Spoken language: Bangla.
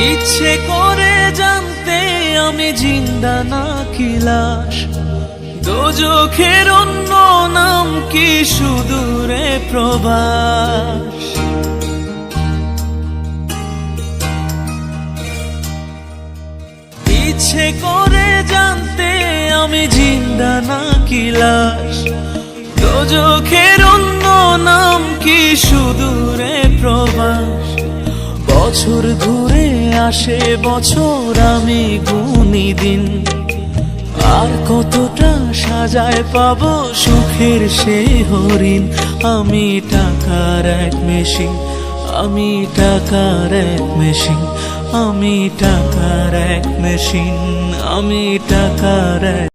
ইচ্ছে করে জানতে আমি জিন্দা নাকি লাশ, দোজখের অন্য নাম কি সুদূরে প্রবাস। ইচ্ছে করে জানতে আমি জিন্দা নাকি লাশ, দোজখের অন্য নাম কি সুদূরে প্রবাস। বছর ঘুরে আসে বছর, আমি গুনি দিন, আর কতটা সাজায় পাবো সুখের সেই হরিণ। আমি টাকার এক মেশিন, আমি টাকার এক মেশিন, আমি টাকার এক মেশিন, আমি টাকার এক